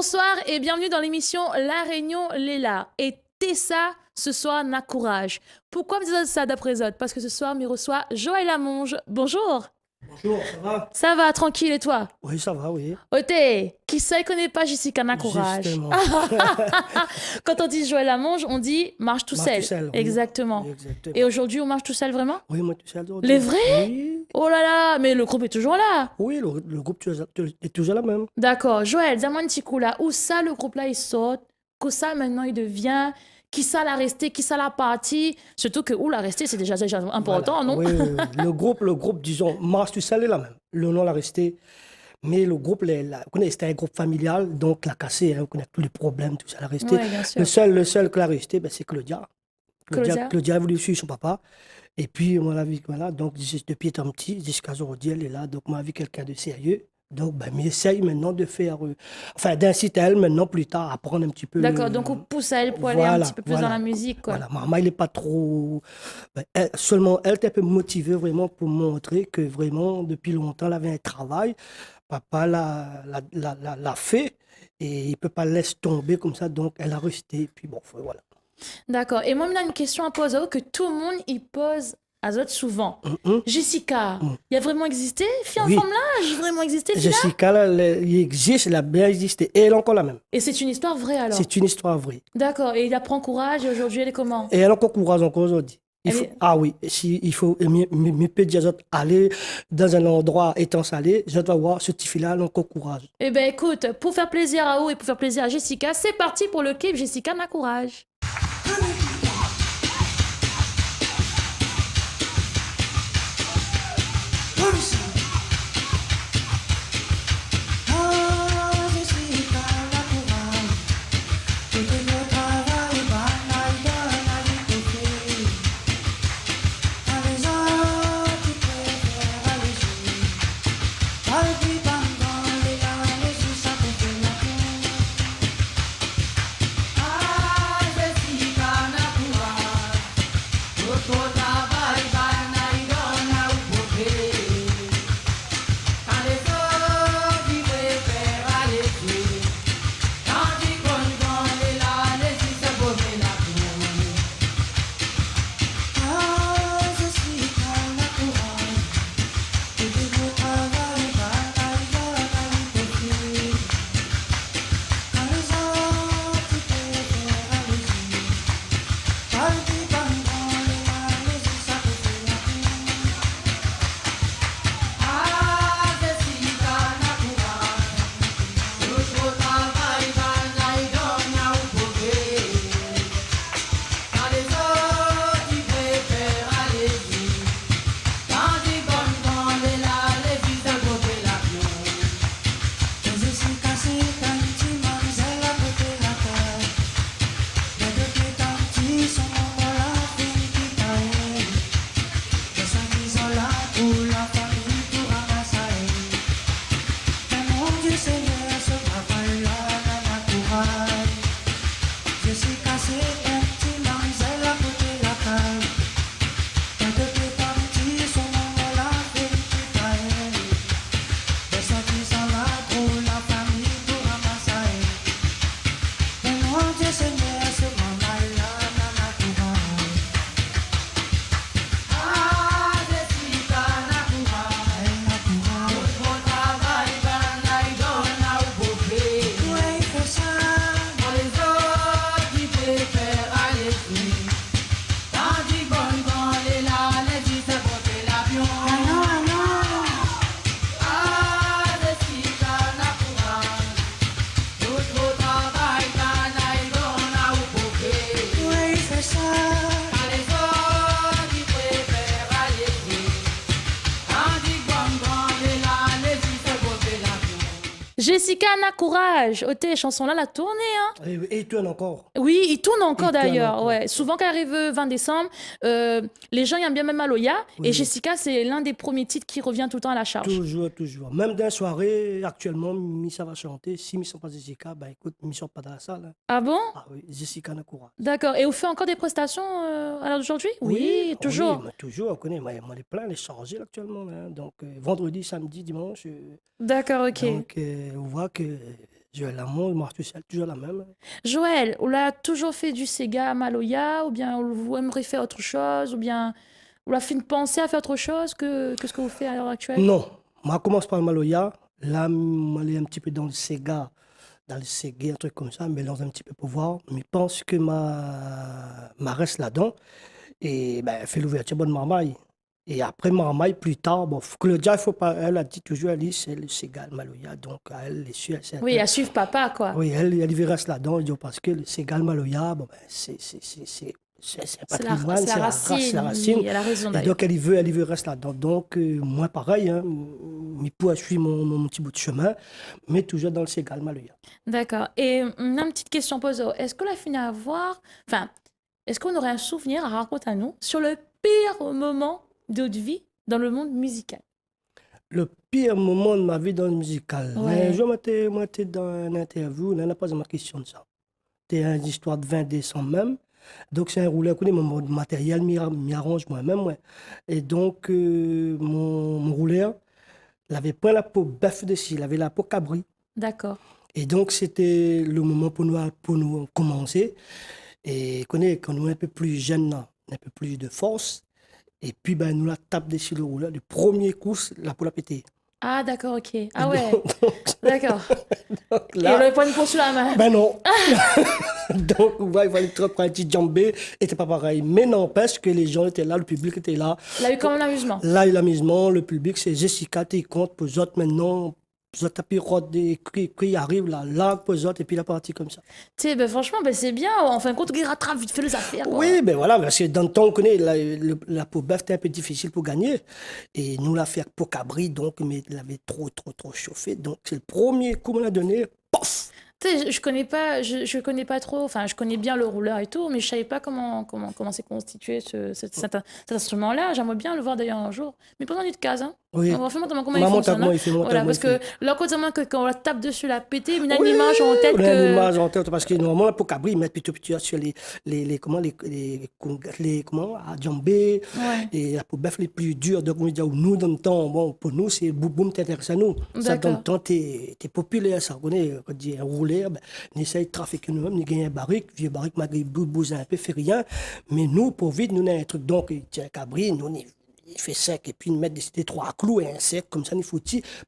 Bonsoir et bienvenue dans l'émission La Réunion Léla. Et Tessa, ce soir, n'a courage. Pourquoi me dites ça d'après Zod? Parce que ce soir, me reçoit Joël Lamonge. Bonjour. Bonjour, ça va? Ça va, tranquille, et toi? Oui, ça va, oui. Ote, qui ça ne connaît pas Jessica n'a courage? Justement. Quand on dit Joël Lamonge, on dit marche tout Marche seul. tout seul, oui. Exactement. Exactement. Et aujourd'hui, on marche tout seul vraiment? Oui, moi tout seul aujourd'hui. Les vrais? Oui, Oh là là, mais le groupe est toujours là. oui, le groupe est toujours le même. D'accord. Joël, dis-moi un petit coup là. Où ça, le groupe là, il saute? Que ça, maintenant, il devient? Qui ça l'a resté? Qui ça l'a parti? Surtout que où l'a resté, c'est déjà important, Voilà. non? Oui, oui, oui. Le groupe, disons, Marche tout seul est la même. Le nom l'a resté. Mais le groupe, vous connaissez, c'était un groupe familial, donc l'a cassé, hein, vous connaissez tous les problèmes, tout ça l'a resté. Oui, bien sûr. Le seul qui l'a resté, ben, c'est Claudia. Claudia? Claudia a voulu suivre son papa. Et puis, on l'a vu, voilà, donc depuis étant petit, jusqu'à aujourd'hui, elle est là. Donc, moi, vu quelqu'un de sérieux. Donc, ben, j'essaye maintenant de faire, enfin, d'inciter elle maintenant, plus tard, à apprendre un petit peu. D'accord, donc on pousse à elle pour aller un Voilà, petit peu plus voilà. dans la musique, quoi. Voilà, maman, il n'est pas trop. Ben, seulement, elle était un peu motivée vraiment pour montrer que vraiment, depuis longtemps, elle avait un travail. Papa l'a fait et il ne peut pas le laisser tomber comme ça. Donc, elle a resté. Puis bon, voilà. D'accord. Et moi, il y a une question à poser que tout le monde y pose à Zod souvent. Mhm. Jessica, Mhm. il a vraiment existé? Fille en Oui. forme là? J'ai vraiment existé, fille là? Jessica, là, il existe, elle a bien existé. Et elle est encore la même. Et c'est une histoire vraie alors? C'est une histoire vraie. D'accord. Et il apprend courage et aujourd'hui, elle est comment? Et elle a encore courage encore aujourd'hui. Elle est- Ah oui, si, il faut me peut dire aux autres, aller dans un endroit étant salé, je dois voir ce petit fille-là, elle a encore courage. Eh ben écoute, pour faire plaisir à vous et pour faire plaisir à Jessica, c'est parti pour le clip Jessica n'a courage. Jessica n'a courage. Oh, tes chansons-là, la tournée, hein? Et il tourne encore. Oui, il tourne encore Il tourne d'ailleurs. encore. Ouais. Souvent, quand arrive 20 décembre, les gens aiment bien même Maloya. Oui. Et Jessica, c'est l'un des premiers titres qui revient tout le temps à la charge. Toujours, toujours. Même dans la soirée, actuellement, Missa va chanter. Si Missa pas Jessica, ben écoute, Missa pas dans la salle. Hein. Ah bon? Ah oui, Jessica n'a courage. D'accord. Et vous faites encore des prestations à l'heure d'aujourd'hui? Oui, toujours. Oui, mais toujours, on connaît. Moi, les plans, les chargés actuellement. Hein. Donc, vendredi, samedi, dimanche. D'accord, ok. Donc, on voit que Joël Lamont, moi, tu sais, toujours la même. Joël, on a toujours fait du Sega Maloya, ou bien vous aimeriez faire autre chose, ou bien on a fait une pensée à faire autre chose que ce que vous faites à l'heure actuelle? Non, moi, commence par le Maloya. Là, aller un petit peu dans le Sega, un truc comme ça, mélange un petit peu pour voir. Mais je pense que ma reste là-dedans. Et ben, elle fait l'ouverture bonne marmaille. Et après marmaille, plus tard, bon, Claudia, il faut pas, elle a dit toujours, elle dit, c'est le Sega, le Maloya. Donc, elle est sûre, c'est Oui, à suivre papa, quoi. oui, elle reste là-dedans, elle dit, parce que le Sega, le Maloya, bon, ben, c'est un patrimoine, C'est la c'est la race, c'est la racine. racine. Oui, elle a raison Et d'ailleurs. donc, elle y veut rester là-dedans. Donc, moi, pareil, hein, mais pour suivre mon petit bout de chemin, mais toujours dans le Sega, le Maloya. D'accord. Et on a une petite question posée. Est-ce qu'on a fini à voir, enfin, est-ce qu'on aurait un souvenir à raconter à nous sur le pire moment de votre vie dans le monde musical? Le pire moment de ma vie dans le musical. Mais Ouais, je m'étais dans une interview, on n'a pas ma question de ça. C'était une histoire de 20 décembre même. Donc, c'est un rouleur, mon matériel, m'y arrange moi-même. Ouais. Et donc, mon rouleur, il avait pas la peau bœuf dessus, il avait la peau cabri. d'accord. Et donc, c'était le moment pour nous commencer. Et quand nous un peu plus jeunes, là, un peu plus de force. Et puis, ben, nous la tape dessus le rouleur. Du premier coup, la peau l'a pété. Ah, d'accord, ok. Et Ah ouais, d'accord. donc Et on là, n'avait pas une peau sous la main. ben non. Donc, ouais, il fallait trop prendre un petit jambé. Et c'était pas pareil. Mais n'empêche que les gens étaient là, le public était là. Il a eu quand même l'amusement. Là, il y a l'amusement, le public, c'est Jessica, t'es compte pour les autres maintenant. Pour les autres, tapis des qui arrivent là, pour les autres, et puis la partie comme ça. Tu sais, ben, franchement, ben, c'est bien. En fin de compte, il rattrape vite fait les affaires, quoi. Oui, ben voilà, parce que dans le temps, on connaît, la peau bœuf était un peu difficile pour gagner. Et nous, la faire peau cabri, donc, mais il avait trop chauffé. Donc, c'est le premier coup qu'on a donné, pof! Tu sais, je connais pas trop, enfin, je connais bien le rouleur et tout, mais je savais pas comment s'est constitué cet instrument-là. J'aimerais bien le voir d'ailleurs un jour. Mais pendant une case, hein. Oui. On va faire comment il Maman, fonctionne, hein. il fait mon Voilà, parce que là, quand on la tape dessus, la pété, mais on a une image en tête on a une que. image en tête parce que normalement, la Pocabri, ils mettent plutôt sur comment, à Djambé, Ouais, et la peau bœuf les plus dures. Donc, on dit, nous, dans le temps, bon, pour nous, c'est boum, t'intéresse à nous. Ça, dans le d'accord. temps, t'es populaire, ça, on connaît, quand on dit un rouleur, ben, on essaye de trafiquer nous-mêmes, on gagne un barrique, vieux barrique, malgré bouge un peu, fait rien. Mais nous, pour vite, nous, on a un truc, donc, il tient un cabri, nous, il fait sec, et puis ils mettent des trois clous et un sec, comme ça, il faut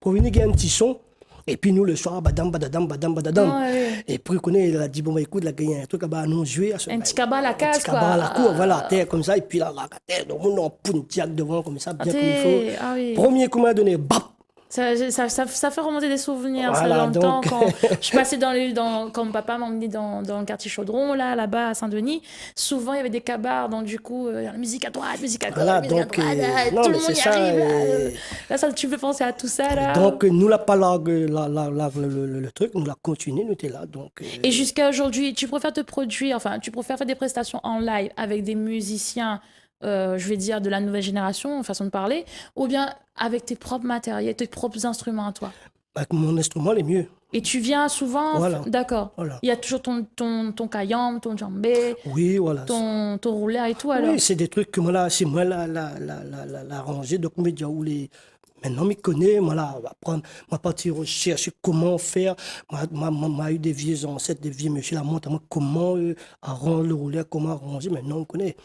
pour venir gagner un petit son. Et puis nous, le soir, badam, badadam, badam, badadam. Ouais. Et puis, il a dit, bon, bah, écoute, il a gagné un truc, ah, bah, nous, jouer. Un petit cabas à la Un case, petit cabas à la quoi. cour, voilà, à terre, comme ça. Et puis là, la terre, donc, on en puntiac devant, comme ça, bien comme il faut. Ah oui. Premier coup, on a donné, bap! Ça fait remonter des souvenirs, ça, Voilà, dans le temps, donc. quand je passais quand papa m'a emmené dans le quartier Chaudron, là-bas à Saint-Denis, souvent il y avait des cabarets, donc du coup, musique à droite, musique à gauche, Voilà, musique à donc, droite, non, tout le mais monde c'est y ça. arrive, là, ça, tu peux penser à tout ça, là. Donc, nous, là, pas le truc, nous, l'a continué, nous, était là. Donc, Et jusqu'à aujourd'hui, tu préfères te produire, enfin, tu préfères faire des prestations en live avec des musiciens, je vais dire, de la nouvelle génération, façon de parler, ou bien avec tes propres matériels, tes propres instruments à toi? avec mon instrument, les mieux. Et tu viens souvent, Voilà. d'accord. Voilà. Il y a toujours ton kayam, ton djembé, Oui, voilà. ton rouleur et tout, alors. Oui, c'est des trucs que moi, là, c'est moi la rangée. Donc, on me dit, maintenant, je connais, moi, là, on va prendre, moi, partir chercher comment faire. Moi, eu des vieux ancêtres, des vieux monsieur, la montre, moi, comment arranger le rouleur, comment arranger. Maintenant, on connaît.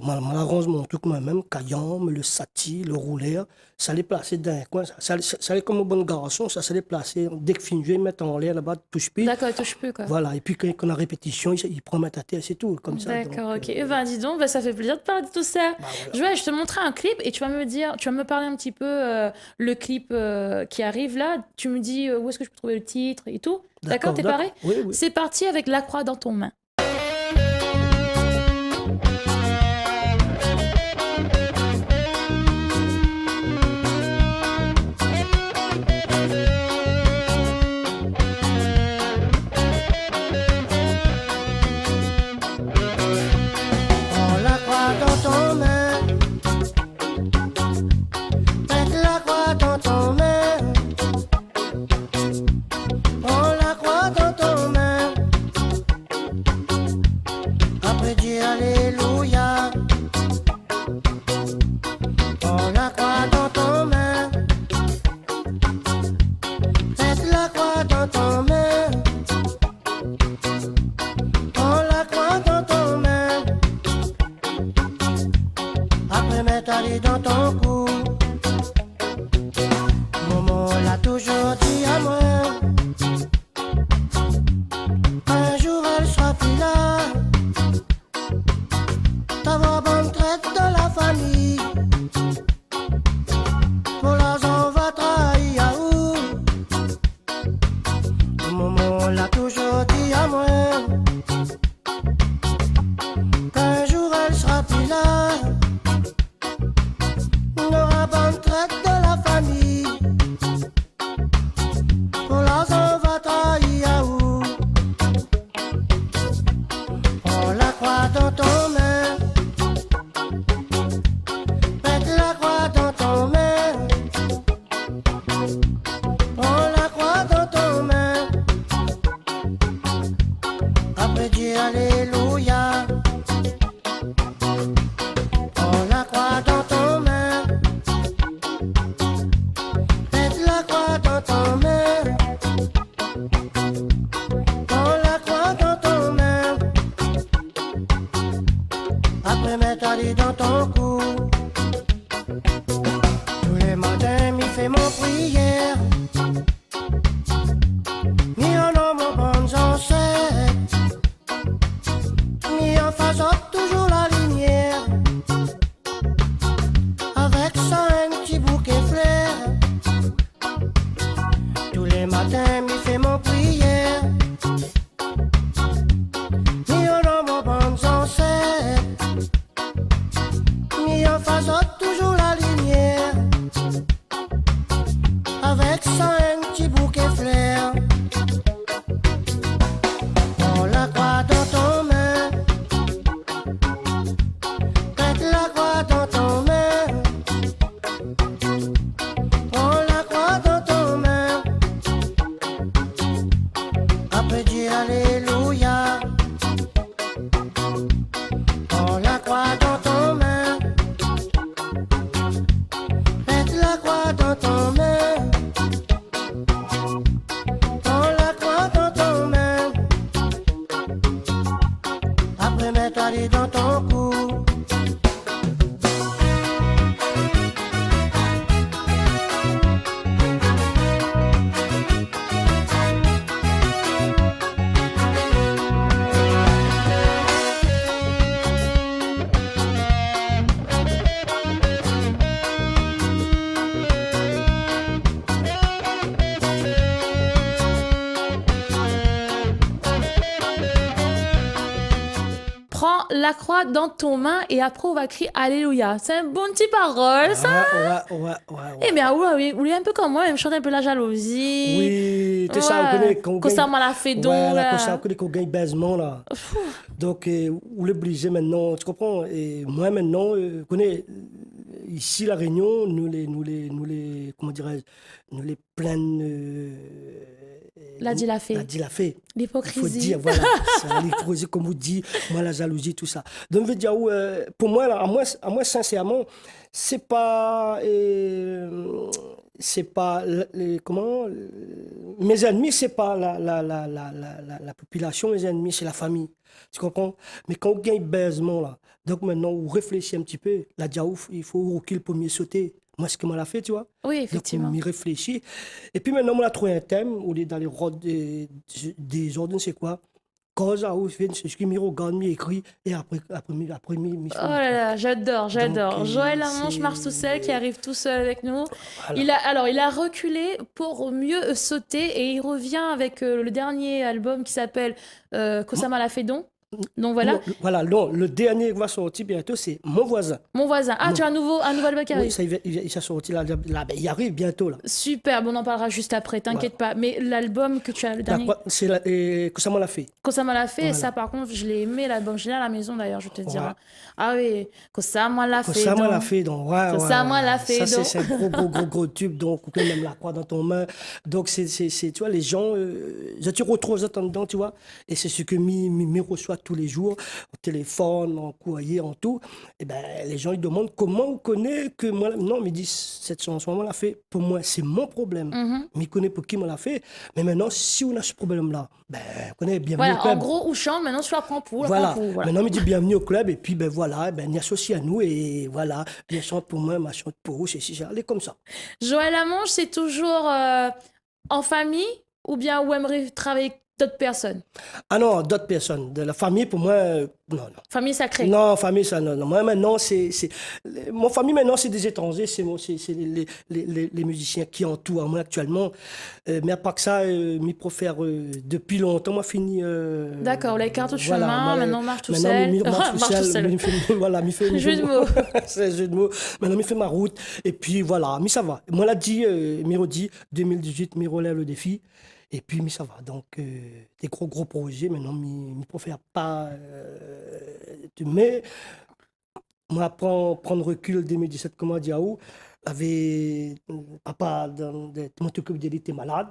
Moi, arrange mon truc moi-même, Kayam, le sati, le rouleur, ça les placer dans un coin, ça les comme un bon garçon, ça les placer, dès que fin jouer, mettre en l'air là-bas, touche plus. D'accord, il touche plus, quoi. Voilà, et puis quand on a répétition, il prend ma tête, c'est tout, comme ça. D'accord, donc, ok. Eh ben, dis donc, ben, ça fait plaisir de parler de tout ça. voilà. Je te montrer un clip et tu vas me parler un petit peu le clip qui arrive là. Tu me dis où est-ce que je peux trouver le titre et tout. D'accord, t'es paré? Oui, oui. C'est parti avec La Croix dans ton main. Prends la croix dans ton main, mets la croix dans ton main. Prends la croix dans ton main, mettre ta lit dans ton cou. Maman l'a toujours dit à moi. Un jour elle sera plus là. T'avoir bonne traite dans la famille. Pour l'argent va trahir à où. Maman l'a toujours dit à moi. Qu'un jour elle sera plus là. On aura bonne traite de la famille. Pour l'argent va trahir à où. On la croix dans ton main. Mets la croix dans ton main. On la croix dans ton main. Après dis alléluia. On la croix dans ton main. Mets la croix dans ton main. On la croix dans ton main. Après mets ta lit dans ton cou. Tous les matins m'y fait mon prière. Mis en nom mon bonnes ancêtres. Mis en face toujours la lumière. Avec ça un petit bouquet fleur. Tous les matins m'y fait mon prière. Mis en nom mon bonnes ancêtres. Mis en face toujours la lumière. Avec ça un petit bouquet fleur. On la croix dans ton main. Mets la croix dans ton main. On la croix dans ton main. Après dis alléluia. On la croix dans ton main. Mets la croix dans ton main. On la croix dans ton main. Après mets ta lit dans ton cou. Prends la croix dans ton main et après on va crier Alléluia. C'est un bon petit parole, ça. Ouais. Eh bien, oui, oui, un peu comme moi, elle me chante un peu la jalousie. Oui, tu sais, on connaît qu'on Que ça gagne. m'a la fait donc. Ouais, là, là. comme ça, on connaît qu'on gagne baisement, là. Donc, on est obligé maintenant, tu comprends? Et moi, maintenant, on connaît, ici, la Réunion, comment dirais-je, nous les plaines. L'a dit, l'a fait. L'a dit, l'a fait. Il faut L'hypocrisie. dire, voilà, c'est l'hypocrisie, comme vous dites, moi, la jalousie, tout ça. Donc, je veux dire, pour moi, là, à moi, sincèrement, c'est pas, comment, mes ennemis, c'est pas la population, mes ennemis, c'est la famille. Tu comprends? Mais quand on gagne baisement, là, donc maintenant, on réfléchit un petit peu, la diaouf, il faut reculer pour mieux sauter. Moi, ce que moi l'a fait, tu vois. Oui, Donc, effectivement. on m'y réfléchit. Et puis maintenant, on a trouvé un thème, on est dans les rods des ordres, c'est quoi? Cause à ouf, c'est ce qui me regarde, m'écrit, et après, Oh là là, j'adore. Donc, Joël Lamanche c'est- marche tout seul, qui arrive tout seul avec nous. Voilà. Il a reculé pour mieux sauter et il revient avec le dernier album qui s'appelle Kosama la Fédon. Donc voilà, Non, le dernier qui va sortir bientôt, c'est Mon voisin. mon voisin. Ah, Non. tu as un nouveau album qui Oui, arrive. ça, il s'est sorti là, il arrive bientôt là. Super, bon, on en parlera juste après, t'inquiète pas. Mais l'album que tu as, le dernier, C'est que ça m'a l'a fait. Kosama l'a fait, et Voilà. ça par contre, je l'ai aimé l'album. Je l'ai à la maison d'ailleurs, je te dire. Ouais. Ah oui, Kosama l'a Que fait. ça m'a donc. l'a fait, donc ouais, Que ça m'a l'a fait, Ça, donc. c'est un gros tube, donc on peut même la croix dans ton main. Donc tu vois, les gens, je te retrouve ça dedans, tu vois, et c'est ce que m'y reçoit tous les jours, au téléphone, en courrier, en tout. Et ben, les gens ils demandent comment on connaît que moi. Non, mais ils disent cette chanson, on l'a fait. Pour moi, c'est mon problème. Mais ils connaissent pour qui on l'a fait. Mais maintenant, si on a ce problème-là, ben, on connaît bienvenue au Voilà, en club. gros, ou chante, maintenant tu la prends pour. Voilà. Voilà. Maintenant, il dit bienvenue au club. Et puis, ben voilà, ben, il associe à nous. Et voilà, bien chante pour moi, ma chante pour vous. C'est si, allez comme ça. Joël Lamonge, c'est toujours en famille ou bien ou aimerait travailler avec d'autres personnes? Ah non, d'autres personnes. De la famille, pour moi, non, non. Famille sacrée. Non, famille, ça, non, non. Moi, maintenant, mon famille, maintenant, c'est des étrangers, c'est les musiciens qui entourent moi actuellement. Mais à part que ça, m'y préfère depuis longtemps, moi, fini. D'accord, la carte de voilà, chemin, moi, maintenant marche tout maintenant, seul. m'y marche tout Marche tout seul. seul. Voilà, m'y fait. Jeu de mots. C'est un jeu de mots. Maintenant, m'y fait ma route. Et puis, voilà, mais ça va. Moi, l'a dit, Miro dit, 2018, m'y relève le défi. Et puis, mais ça va. Donc, des gros projets. Maintenant, je ne préfère pas. Mais, moi, prendre recul 2017, comme on dit, avait papa, mon t'occupe d'elle était malade.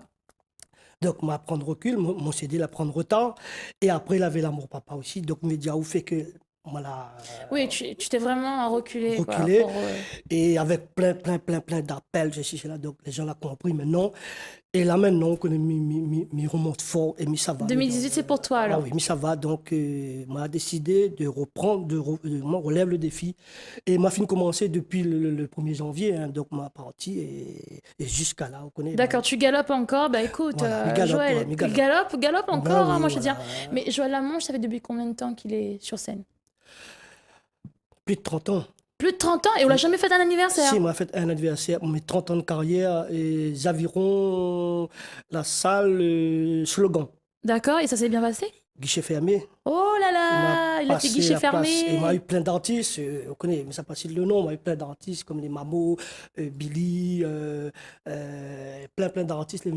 Donc, moi, prendre recul, mon CD, la prendre retard. Et après, il avait l'amour papa aussi. Donc, Médiaou fait que. Voilà, Oui, tu t'es vraiment reculé. reculé. Quoi, Et avec plein d'appels, ceci, cela. Donc, les gens l'ont compris maintenant. Et là, maintenant, on remonte fort et ça va. 2018, c'est pour toi, alors? Ah oui, mais ça va. Donc, moi, décidé de reprendre, moi, relève le défi. Et ma fille commencé depuis le 1er janvier. Hein, donc, ma partie et jusqu'à là, on connaît. D'accord, tu galopes encore. Bah écoute, Voilà, Joël, ouais, galope encore, Ben hein, oui, moi je veux dire. voilà. Mais Joël Lamonge, ça fait depuis combien de temps qu'il est sur scène? Plus de 30 ans. Plus de 30 ans et on l'a jamais fait un anniversaire. Si, on m'a fait un anniversaire, mes 30 ans de carrière, et Javiron, la salle, slogan, D'accord, et ça s'est bien passé? guichet fermé. Oh là là, il a fait Passé guichet la place. fermé. Et il m'a eu plein d'artistes, on connaît, mais ça passe le nom, il m'a eu plein d'artistes comme les Mamo, Billy, plein d'artistes, les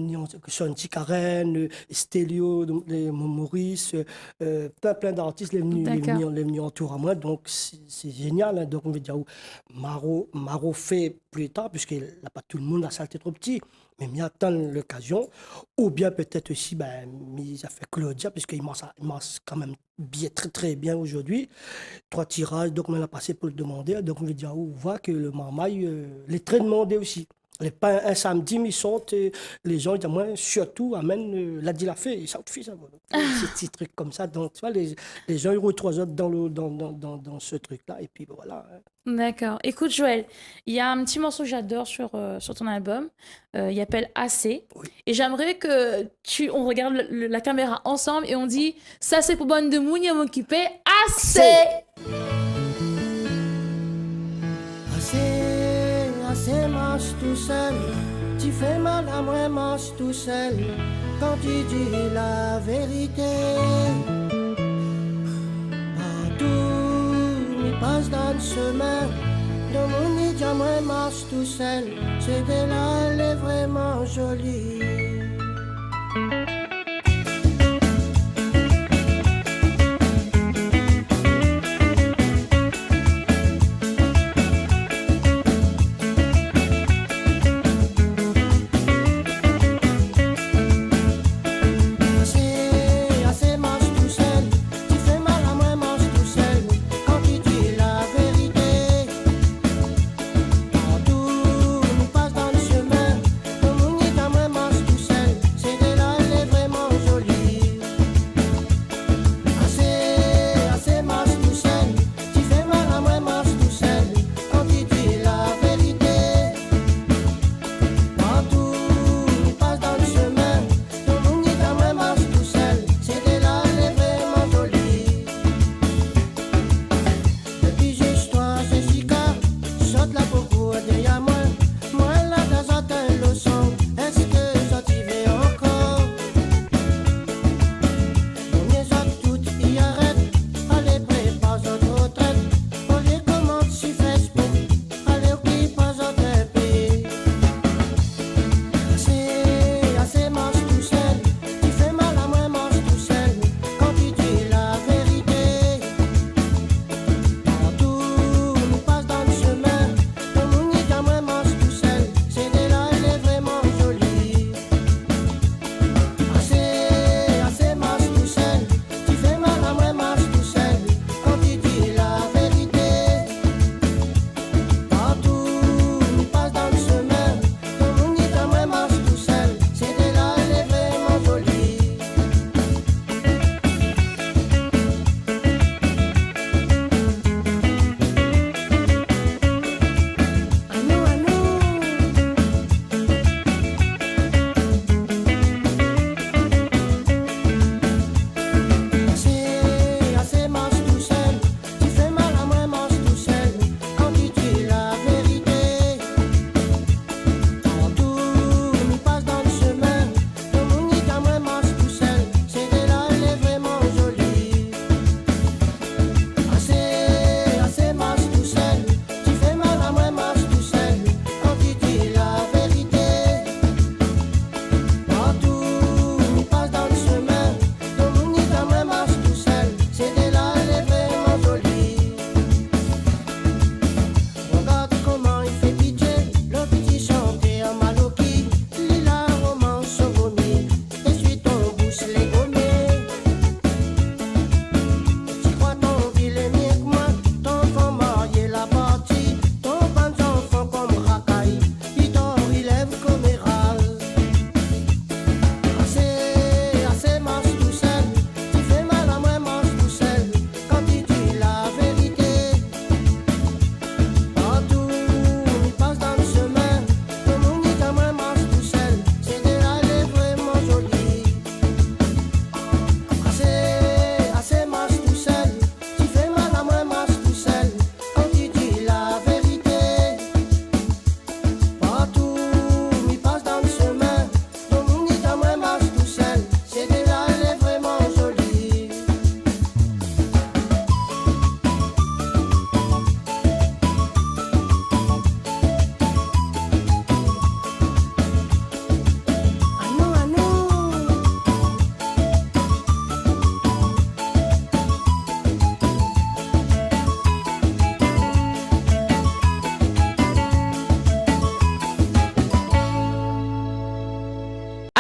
Sonti Karen, Stelio, donc les Maurice, plein d'artistes, les venus autour à moi, donc c'est génial. Hein. Donc on veut dire, Maro fait plus tard, puisqu'il n'a pas tout le monde, la salle était trop petit. Mais m'y attend l'occasion, ou bien peut-être aussi, ben, ça fait Claudia, puisqu'il marche quand même bien, très bien aujourd'hui. 3 tirages, donc on l'a passé pour le demander. Donc on veut dire, on voit que le marmaille, les très demandé aussi. Pas un samedi, mais ils sortent, les gens, ils disent, moi, surtout, amène la dit la fait, ils sortent fils. Ces petits trucs comme ça. Donc, tu vois, les gens, ils retrouvent autres dans ce truc-là. Et puis, voilà. Hein. D'accord. Écoute, Joël, il y a un petit morceau que j'adore sur ton album. Il s'appelle Assez. Oui. Et j'aimerais que on regarde la caméra ensemble et on dit ça, c'est pour bonne de mouni à m'occuper. Assez! Assez marche tout seul, tu fais mal à moi, marche tout seul, quand tu dis la vérité. Partout, il passe dans le chemin, dans mon nid, à moi, marche tout seul, c'était là, elle est vraiment jolie. Chemin, comme on est à moi, marche tout seul, c'est de la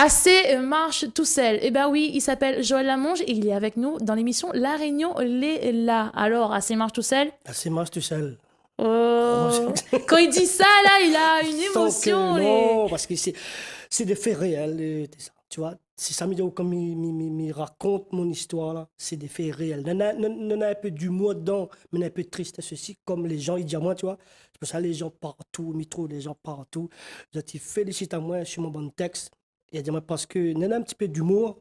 Assez marche tout seul. Eh ben oui, il s'appelle Joël Lamonge et il est avec nous dans l'émission La Réunion l'est là. Alors, Assez marche tout seul. C'est moi tout seul. Oh. Quand il dit ça, là, il a une Donc, émotion. non, parce que c'est des faits réels. Tu vois, c'est ça, comme il raconte mon histoire, là, c'est des faits réels. Il y a un peu d'humour dedans, mais il y a un peu de tristesse aussi, comme les gens, ils disent à moi, tu vois. C'est pour ça les gens partout, métro, les gens partout. Je te félicite à moi sur mon bon texte. Et à dire, parce qu'il y a un petit peu d'humour,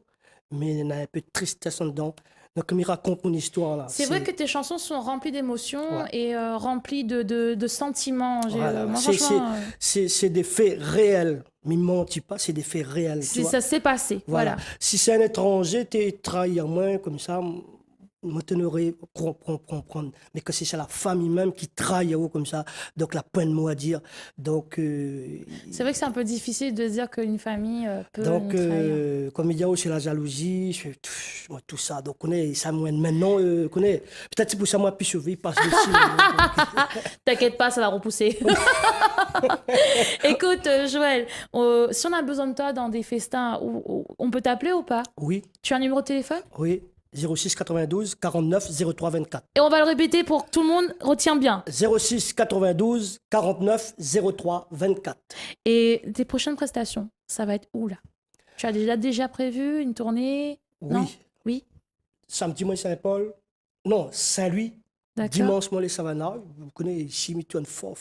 mais il y a un peu de tristesse en dedans. Donc, comme il raconte mon histoire, là. C'est vrai que tes chansons sont remplies d'émotions Ouais. et remplies de sentiments. Voilà. Moi, franchement, C'est des faits réels. Mais ne mentis pas, c'est des faits réels. Tu vois. ça s'est passé. Voilà. Si c'est un étranger, tu trahis à moi, comme ça, moi, tu n'aurais comprendre. Mais que c'est la famille même qui trahit comme ça, donc la peine mot à dire. Donc, C'est vrai que c'est un peu difficile de dire qu'une famille peut nous trahir. comme il y a aussi la jalousie, moi, tout ça. Donc, on est, ça, moi, maintenant, peut-être c'est pour ça, moi, puis cheveux, il passe dessus. T'inquiète pas, ça va repousser. Écoute, Joël, si on a besoin de toi dans des festins, on peut t'appeler ou pas? Oui, Tu as un numéro de téléphone? oui. 06 92 49 03 24. Et on va le répéter pour que tout le monde retienne bien. 06 92 49 03 24. Et tes prochaines prestations, ça va être où là? Tu as déjà prévu une tournée? Non? Oui. Oui, Samedi, moi, Saint-Paul. Non, Saint-Louis. d'accord. Dimanche, moi, les Savannah. Vous connaissez ici, mais tourne fort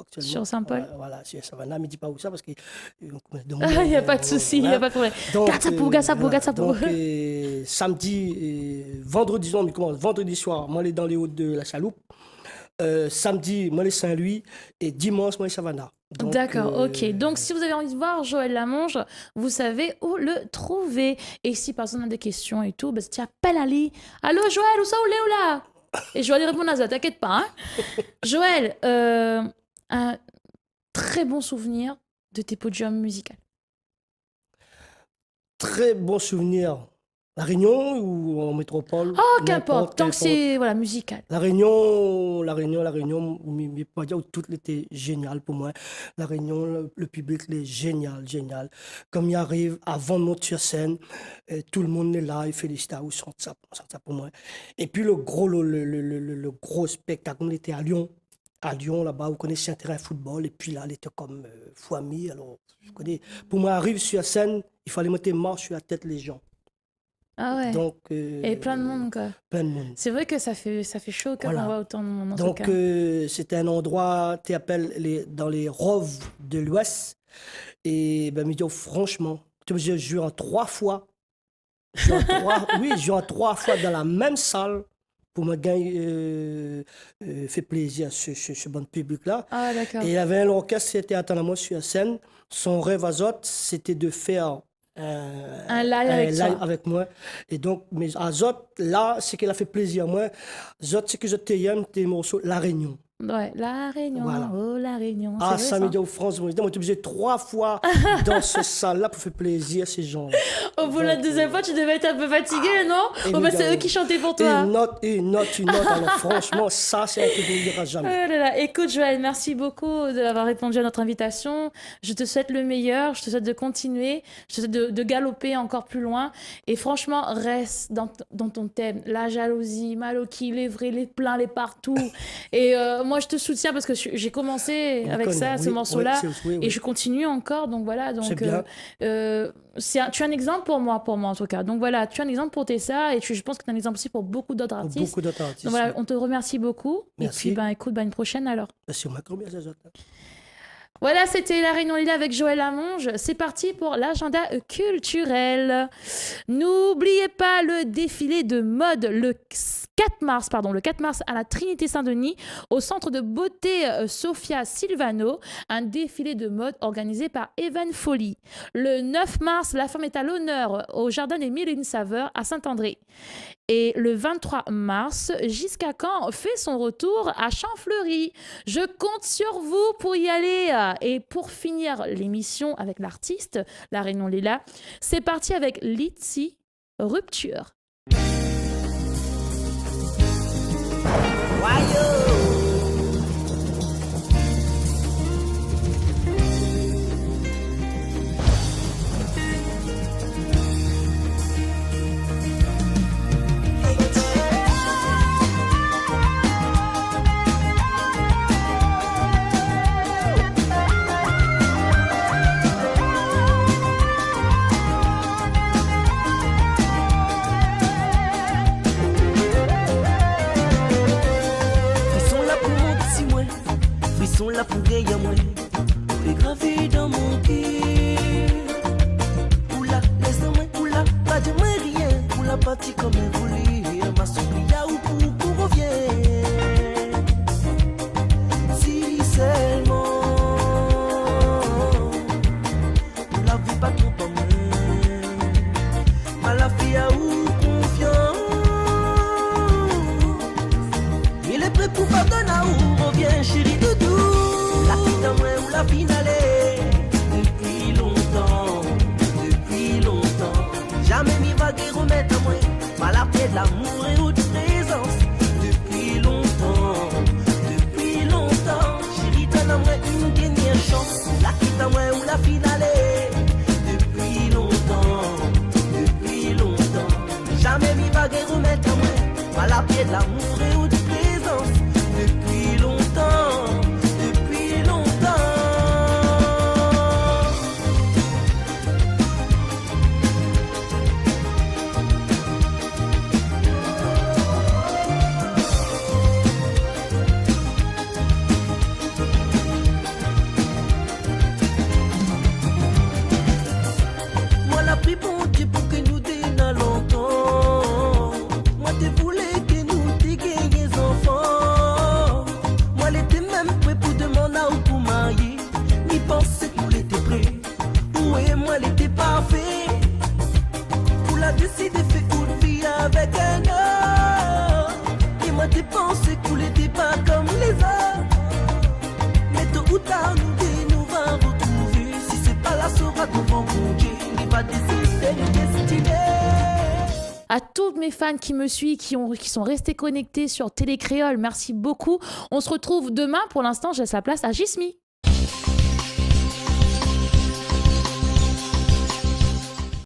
actuellement. Sur Saint-Paul? Voilà, sur Savannah, mais dis pas où ça parce que. Il n'y a pas de souci, il n'y a pas de problème. Garde ça pour. Donc, samedi, vendredi, non, mais comment, vendredi soir, moi, les dans les Hauts de la Chaloupe. Samedi, moi, les Saint-Louis. Et dimanche, moi, les Savannah. Donc, D'accord, ok. Donc, si vous avez envie de voir Joël Lamonge, vous savez où le trouver. Et si personne a des questions et tout, ben, tu appelles Ali. Allô, Joël, où ça, où l'est, où là? Et Joël répond à ça, t'inquiète pas. Hein. Joël, un très bon souvenir de tes podiums musicaux. très bon souvenir. La Réunion ou en métropole? Oh, qu'importe, tant que n'importe. c'est voilà, musical. La Réunion, mais pas dire où tout était génial pour moi. La Réunion, le public est génial. Comme il arrive avant de monter sur scène, tout le monde est là, il félicite ou chante ça pour moi. Et puis le gros spectacle, on était à Lyon. À Lyon, là-bas, vous connaissez un terrain de football, et puis là, elle était comme fourmi. Alors, je connais. Pour moi, arrive sur scène, il fallait monter marche sur la tête les gens. Ah ouais. Donc, Et plein de monde, quoi. plein de monde. C'est vrai que ça fait chaud quand Voilà. on voit autant de monde. En tout Donc, cas. c'était un endroit, tu appelles dans les roves de l'Ouest. Et ben, me dit, franchement, tu je joue en 3 fois. Je joue en 3 fois dans la même salle pour me gagner, fait plaisir à ce bon public-là. Ah, d'accord. Et il y avait un orchestre qui était attendant sur la scène. Son rêve à Zot, c'était de faire Un live avec toi. moi. Et donc, mais à Zot, là, c'est qu'elle a fait plaisir à moi. Zot, c'est que je t'aime, tes morceaux, La Réunion. Ouais, La Réunion, Voilà. oh La Réunion. Ah, c'est ça vrai, me dit aux France, moi, j'étais obligé 3 fois dans ce salle-là pour faire plaisir à ces gens. Au bout de la deuxième fois, tu devais être un peu fatigué, non? et Oh, bah, nous, c'est eux qui chantaient pour toi. Une note. Alors, franchement, ça, c'est un truc que je ne dirai Oh jamais. là là. Écoute, Joël, merci beaucoup d'avoir répondu à notre invitation. Je te souhaite le meilleur. Je te souhaite de continuer. Je te souhaite de galoper encore plus loin. Et franchement, reste dans ton thème. La jalousie, Maloki, les vrais, les pleins, les partout. Et moi, je te soutiens parce que j'ai commencé On avec connaît, ça, oui, ce morceau-là. oui. Et je continue encore. Donc voilà. Donc, C'est bien. tu es un exemple pour moi en tout cas. Donc voilà, tu es un exemple pour Tessa. Et je pense que tu es un exemple aussi pour beaucoup d'autres artistes. Beaucoup d'autres artistes. Donc voilà, on te remercie beaucoup. Merci. Et puis, écoute, une prochaine alors. C'est moi combien ça Zot. Voilà, c'était La Réunion Lila avec Joël Lamonge. C'est parti pour l'agenda culturel. N'oubliez pas le défilé de mode le 4 mars à la Trinité-Saint-Denis au centre de beauté Sophia Silvano, un défilé de mode organisé par Even Folly. Le 9 mars, la femme est à l'honneur au jardin des Mille et une saveurs à Saint-André. Et le 23 mars, Gisca Caen fait son retour à Champfleury. Je compte sur vous pour y aller. Et pour finir l'émission avec l'artiste, La Réunion Lila, c'est parti avec Litzy, Rupture. est gravé dans mon cœur. Oula, laisse-moi, oula, pas de moi rien. Oula, parti comme un volé. Ma souplia ou pour revient. Si seulement la vie pas trop pas moi. Ma la fille a ou confiance. Il est prêt pour pardonner ou revient chérie doudou. La quitte à moi ou la finale. Depuis longtemps, depuis longtemps. Jamais m'y va gué remettre à moi. Ma la paix de l'amour et haute présence. Depuis longtemps, chérie donne à moi une dernière chance. La quitte à moi ou la finale. Depuis longtemps, jamais m'y va gué remettre à moi. Ma la paix de l'amour et haute présence. Depuis longtemps, depuis longtemps. Moi la pris pour Dieu pour que nous déna longtemps. Moi te voulais que nous dégainions des enfants. Moi l'étais même prêt pour demander ou pour marier. Ni pensais que nous l'étais prêt. Ouais, moi l'étais parfait. Pour la décider fait une vie avec un homme. Et moi t'es pensé que nous l'étais pas comme les autres. Mais tôt ou tard nous va retrouver. Si c'est pas la saura devant mon Dieu, il va décider de destiner. À tous mes fans qui me suivent, qui sont restés connectés sur Télé Créole, merci beaucoup. On se retrouve demain. Pour l'instant, je laisse la place à Jismi.